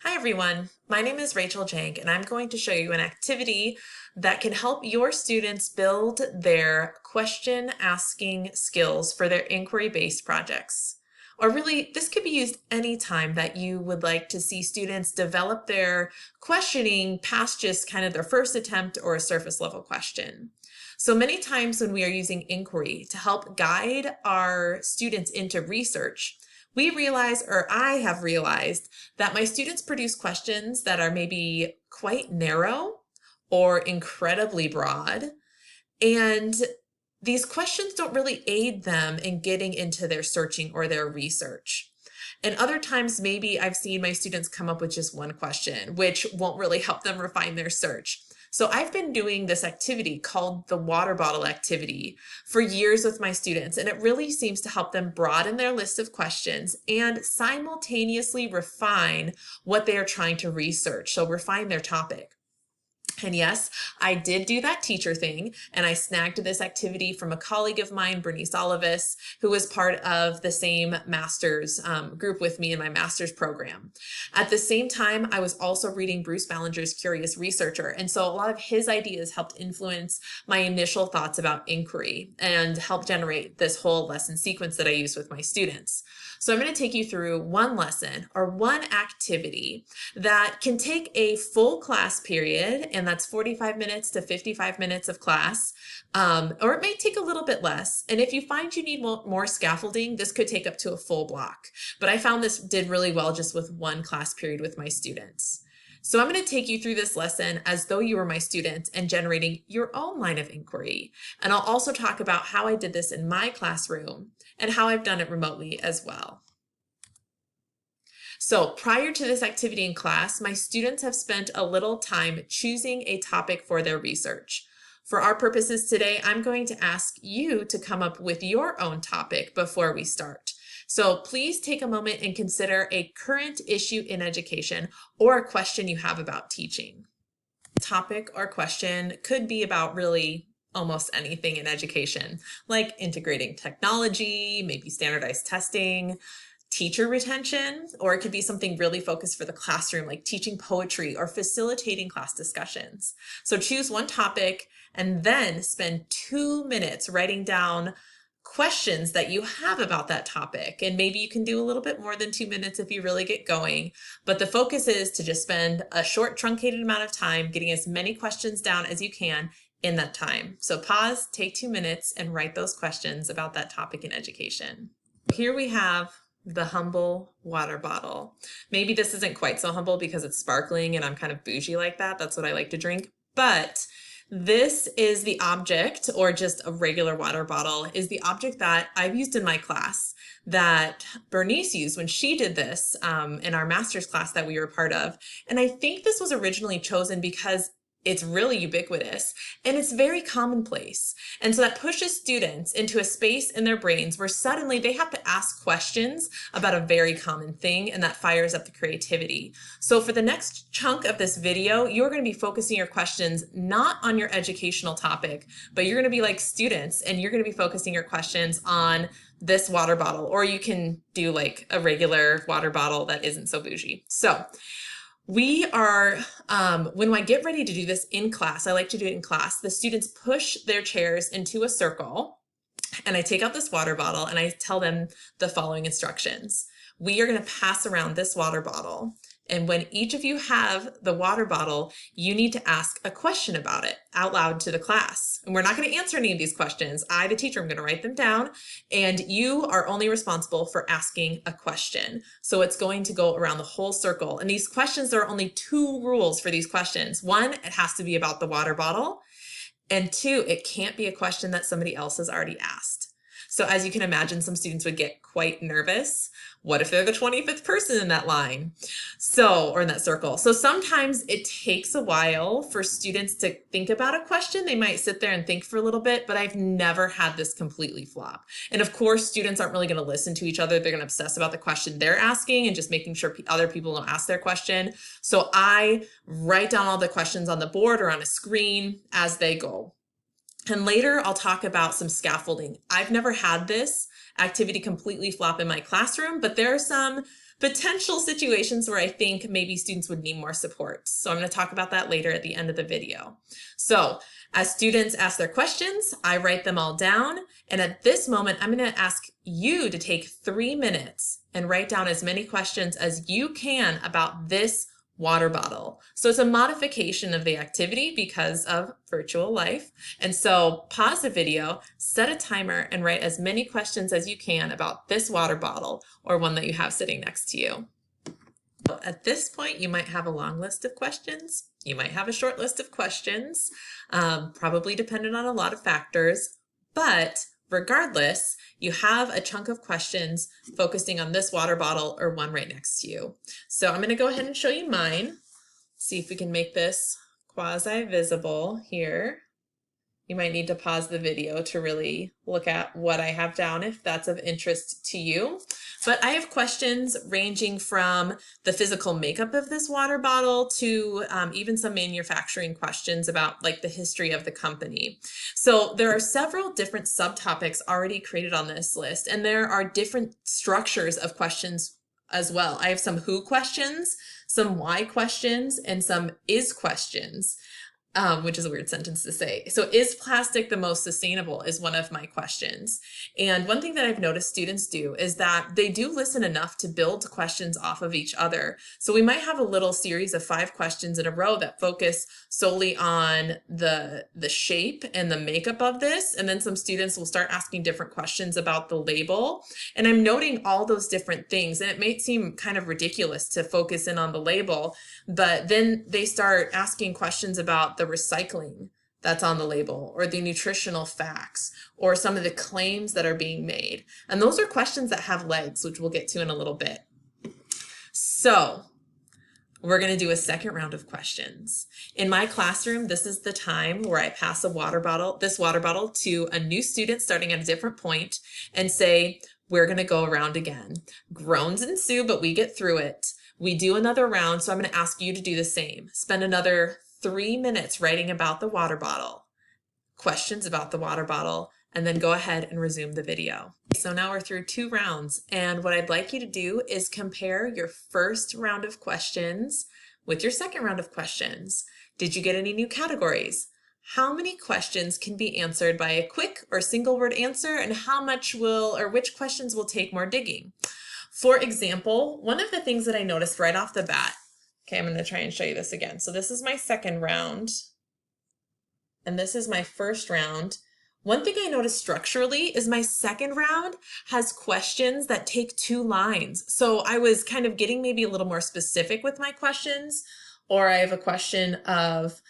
Hi everyone, my name is Rachel Jank and I'm going to show you an activity that can help your students build their question asking skills for their inquiry-based projects. Or really, this could be used anytime that you would like to see students develop their questioning past just kind of their first attempt or a surface level question. So many times when we are using inquiry to help guide our students into research, we realize, or I have realized, that my students produce questions that are maybe quite narrow or incredibly broad. And these questions don't really aid them in getting into their searching or their research. And other times, maybe I've seen my students come up with just one question, which won't really help them refine their search. So I've been doing this activity called the water bottle activity for years with my students, and it really seems to help them broaden their list of questions and simultaneously refine what they are trying to research. So refine their topic. And yes, I did do that teacher thing, and I snagged this activity from a colleague of mine, Bernice Olivis, who was part of the same master's group with me in my master's program. At the same time, I was also reading Bruce Ballinger's Curious Researcher, and so a lot of his ideas helped influence my initial thoughts about inquiry and help generate this whole lesson sequence that I use with my students. So I'm going to take you through one lesson or one activity that can take a full class period, and that's 45 minutes to 55 minutes of class, or it may take a little bit less. And if you find you need more scaffolding, this could take up to a full block. But I found this did really well just with one class period with my students. So I'm going to take you through this lesson as though you were my student and generating your own line of inquiry. And I'll also talk about how I did this in my classroom and how I've done it remotely as well. So prior to this activity in class, my students have spent a little time choosing a topic for their research. For our purposes today, I'm going to ask you to come up with your own topic before we start. So please take a moment and consider a current issue in education or a question you have about teaching. Topic or question could be about really almost anything in education, like integrating technology, maybe standardized testing, teacher retention, or it could be something really focused for the classroom, like teaching poetry or facilitating class discussions. So choose one topic and then spend 2 minutes writing down questions that you have about that topic. And maybe you can do a little bit more than 2 minutes if you really get going. But the focus is to just spend a short, truncated amount of time getting as many questions down as you can in that time. So pause, take 2 minutes, and write those questions about that topic in education. Here we have the humble water bottle. Maybe this isn't quite so humble because it's sparkling and I'm kind of bougie like that. That's what I like to drink. But this is the object, or just a regular water bottle, is the object that I've used in my class that Bernice used when she did this in our master's class that we were part of. And I think this was originally chosen because it's really ubiquitous and it's very commonplace. And so that pushes students into a space in their brains where suddenly they have to ask questions about a very common thing, and that fires up the creativity. So for the next chunk of this video, you're going to be focusing your questions not on your educational topic, but you're going to be like students and you're going to be focusing your questions on this water bottle, or you can do like a regular water bottle that isn't so bougie. So we are, when I get ready to do this in class, I like to do it in class, the students push their chairs into a circle, and I take out this water bottle and I tell them the following instructions. We are going to pass around this water bottle. And when each of you have the water bottle, you need to ask a question about it out loud to the class. And we're not going to answer any of these questions. I, the teacher, am going to write them down, and you are only responsible for asking a question. So it's going to go around the whole circle. And these questions, there are only 2 rules for these questions. 1, it has to be about the water bottle. And 2, it can't be a question that somebody else has already asked. So as you can imagine, some students would get quite nervous. What if they're the 25th person in that line? Or in that circle. So sometimes it takes a while for students to think about a question. They might sit there and think for a little bit, but I've never had this completely flop. And of course, students aren't really going to listen to each other. They're going to obsess about the question they're asking and just making sure other people don't ask their question. So I write down all the questions on the board or on a screen as they go. And later I'll talk about some scaffolding. I've never had this activity completely flop in my classroom, but there are some potential situations where I think maybe students would need more support. So I'm going to talk about that later at the end of the video. So as students ask their questions, I write them all down. And at this moment, I'm going to ask you to take 3 minutes and write down as many questions as you can about this water bottle. So it's a modification of the activity because of virtual life. And so pause the video, set a timer, and write as many questions as you can about this water bottle or one that you have sitting next to you. So at this point, you might have a long list of questions. You might have a short list of questions, probably dependent on a lot of factors, but regardless, you have a chunk of questions focusing on this water bottle or one right next to you. So I'm going to go ahead and show you mine. See if we can make this quasi-visible here. You might need to pause the video to really look at what I have down if that's of interest to you. But I have questions ranging from the physical makeup of this water bottle to even some manufacturing questions about like the history of the company. So there are several different subtopics already created on this list, and there are different structures of questions as well. I have some who questions, some why questions, and some is questions. Which is a weird sentence to say. So is plastic the most sustainable is one of my questions. And one thing that I've noticed students do is that they do listen enough to build questions off of each other. So we might have a little series of 5 questions in a row that focus solely on the shape and the makeup of this. And then some students will start asking different questions about the label. And I'm noting all those different things. And it may seem kind of ridiculous to focus in on the label, but then they start asking questions about the recycling that's on the label or the nutritional facts or some of the claims that are being made. And those are questions that have legs, which we'll get to in a little bit. So we're going to do a second round of questions. In my classroom, this is the time where I pass this water bottle to a new student starting at a different point and say, we're going to go around again. Groans ensue, but we get through it. We do another round, so I'm going to ask you to do the same. Spend another 3 minutes writing about the water bottle, questions about the water bottle, and then go ahead and resume the video. So now we're through 2 rounds, and what I'd like you to do is compare your first round of questions with your second round of questions. Did you get any new categories? How many questions can be answered by a quick or single word answer, and which questions will take more digging? For example, one of the things that I noticed right off the bat, okay, I'm going to try and show you this again. So this is my second round, and this is my first round. One thing I noticed structurally is my second round has questions that take 2 lines. So I was kind of getting maybe a little more specific with my questions, or I have a question of,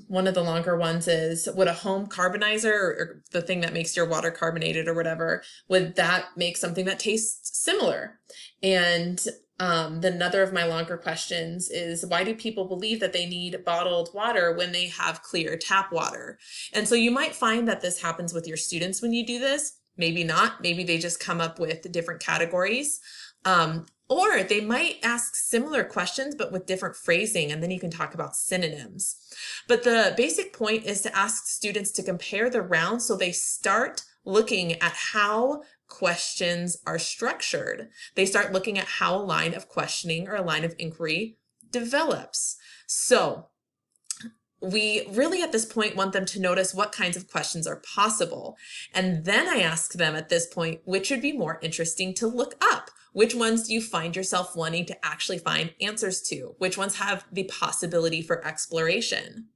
one of the longer ones is, would a home carbonizer or the thing that makes your water carbonated or whatever, would that make something that tastes similar? And then another of my longer questions is, why do people believe that they need bottled water when they have clear tap water? And so you might find that this happens with your students when you do this. Maybe not. Maybe they just come up with different categories. Or they might ask similar questions, but with different phrasing, and then you can talk about synonyms. But the basic point is to ask students to compare the rounds so they start looking at how questions are structured. They start looking at how a line of questioning or a line of inquiry develops. So we really at this point want them to notice what kinds of questions are possible. And then I ask them at this point, which would be more interesting to look up? Which ones do you find yourself wanting to actually find answers to? Which ones have the possibility for exploration?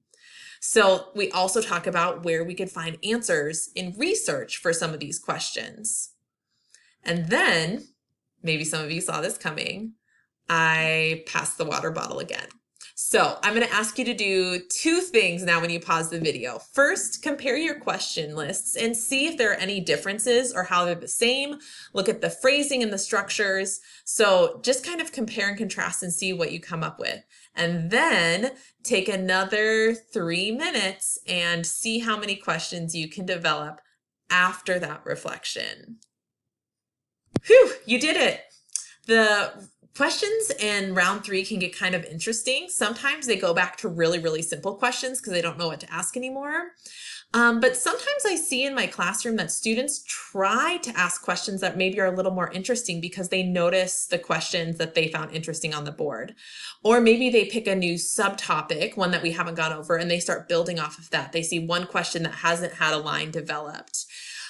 So we also talk about where we could find answers in research for some of these questions. And then, maybe some of you saw this coming, I pass the water bottle again. So I'm going to ask you to do 2 things now when you pause the video. First, compare your question lists and see if there are any differences or how they're the same. Look at the phrasing and the structures. So just kind of compare and contrast and see what you come up with. And then take another 3 minutes and see how many questions you can develop after that reflection. Whew, you did it. The questions in round 3 can get kind of interesting. Sometimes they go back to really, really simple questions because they don't know what to ask anymore. But sometimes I see in my classroom that students try to ask questions that maybe are a little more interesting because they notice the questions that they found interesting on the board. Or maybe they pick a new subtopic, one that we haven't gone over, and they start building off of that. They see one question that hasn't had a line developed.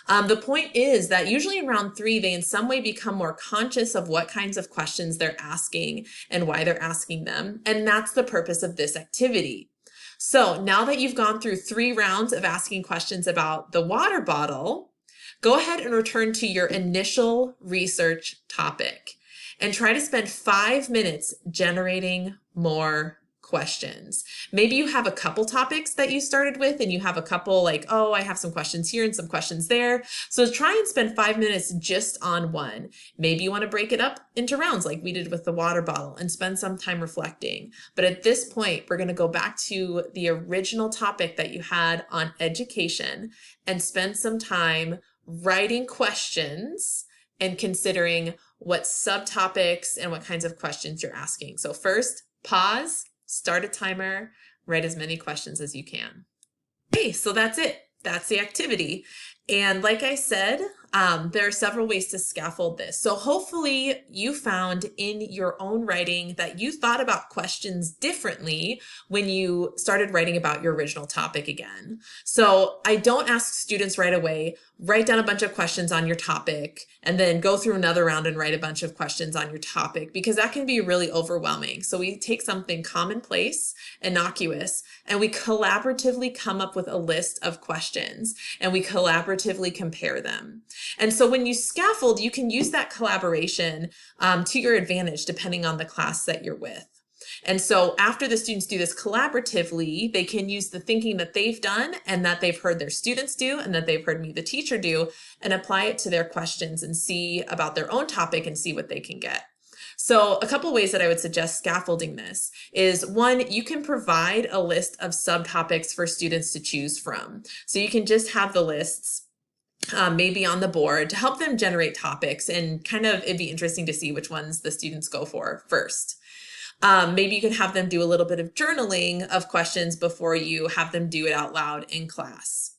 The point is that usually in round 3, they in some way become more conscious of what kinds of questions they're asking and why they're asking them. And that's the purpose of this activity. So now that you've gone through 3 rounds of asking questions about the water bottle, go ahead and return to your initial research topic and try to spend 5 minutes generating more questions. Maybe you have a couple topics that you started with and you have a couple like, oh, I have some questions here and some questions there. So try and spend 5 minutes just on one. Maybe you want to break it up into rounds like we did with the water bottle and spend some time reflecting. But at this point, we're going to go back to the original topic that you had on education and spend some time writing questions and considering what subtopics and what kinds of questions you're asking. So first, pause. Start a timer, write as many questions as you can. Okay, so that's it. That's the activity. And like I said, there are several ways to scaffold this. So hopefully you found in your own writing that you thought about questions differently when you started writing about your original topic again. So I don't ask students right away, write down a bunch of questions on your topic and then go through another round and write a bunch of questions on your topic because that can be really overwhelming. So we take something commonplace, innocuous, and we collaboratively come up with a list of questions and we collaboratively compare them. And so when you scaffold, you can use that collaboration to your advantage depending on the class that you're with. And so after the students do this collaboratively, they can use the thinking that they've done and that they've heard their students do and that they've heard me, the teacher, do, and apply it to their questions and see about their own topic and see what they can get. So a couple ways that I would suggest scaffolding this is, one, you can provide a list of subtopics for students to choose from. So you can just have the lists maybe on the board to help them generate topics, and kind of it'd be interesting to see which ones the students go for first. Maybe you can have them do a little bit of journaling of questions before you have them do it out loud in class.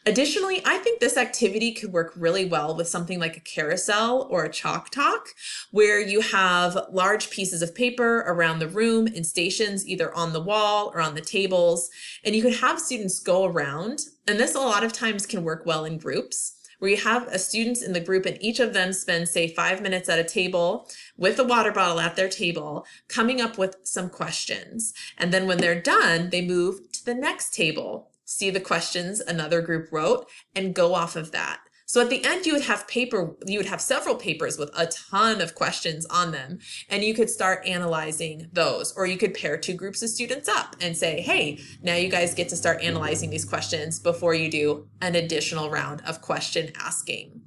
Additionally, I think this activity could work really well with something like a carousel or a chalk talk, where you have large pieces of paper around the room in stations, either on the wall or on the tables, and you could have students go around, and this a lot of times can work well in groups, where you have students in the group and each of them spend, say, 5 minutes at a table with a water bottle at their table, coming up with some questions. And then when they're done, they move to the next table, see the questions another group wrote, and go off of that. So at the end, you would have several papers with a ton of questions on them, and you could start analyzing those. Or you could pair 2 groups of students up and say, hey, now you guys get to start analyzing these questions before you do an additional round of question asking.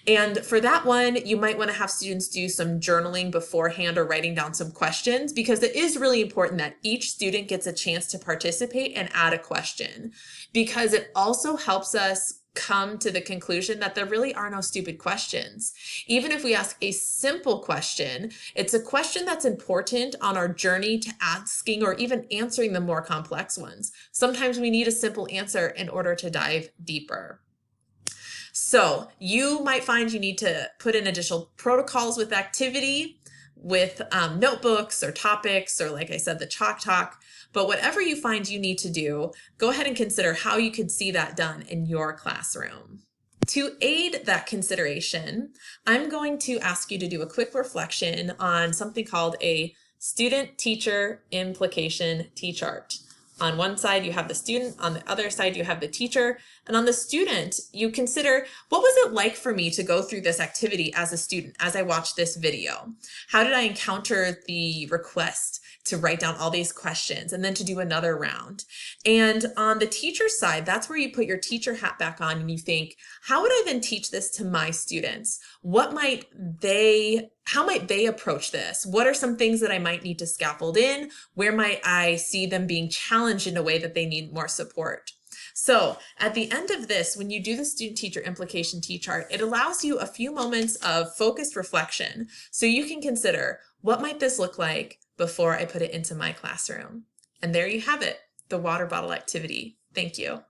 And for that one, you might want to have students do some journaling beforehand or writing down some questions, because it is really important that each student gets a chance to participate and add a question, because it also helps us come to the conclusion that there really are no stupid questions. Even if we ask a simple question, it's a question that's important on our journey to asking or even answering the more complex ones. Sometimes we need a simple answer in order to dive deeper. So you might find you need to put in additional protocols with activity, with notebooks or topics, or like I said, the chalk talk. But whatever you find you need to do, go ahead and consider how you could see that done in your classroom. To aid that consideration, I'm going to ask you to do a quick reflection on something called a student-teacher implication T-chart. On one side, you have the student. On the other side, you have the teacher. And on the student, you consider, what was it like for me to go through this activity as a student, as I watched this video? How did I encounter the request to write down all these questions and then to do another round? And on the teacher side, that's where you put your teacher hat back on and you think, how would I then teach this to my students? How might they approach this? What are some things that I might need to scaffold in? Where might I see them being challenged in a way that they need more support? So at the end of this, when you do the student-teacher implication T-chart, it allows you a few moments of focused reflection so you can consider, what might this look like before I put it into my classroom? And there you have it, the water bottle activity. Thank you.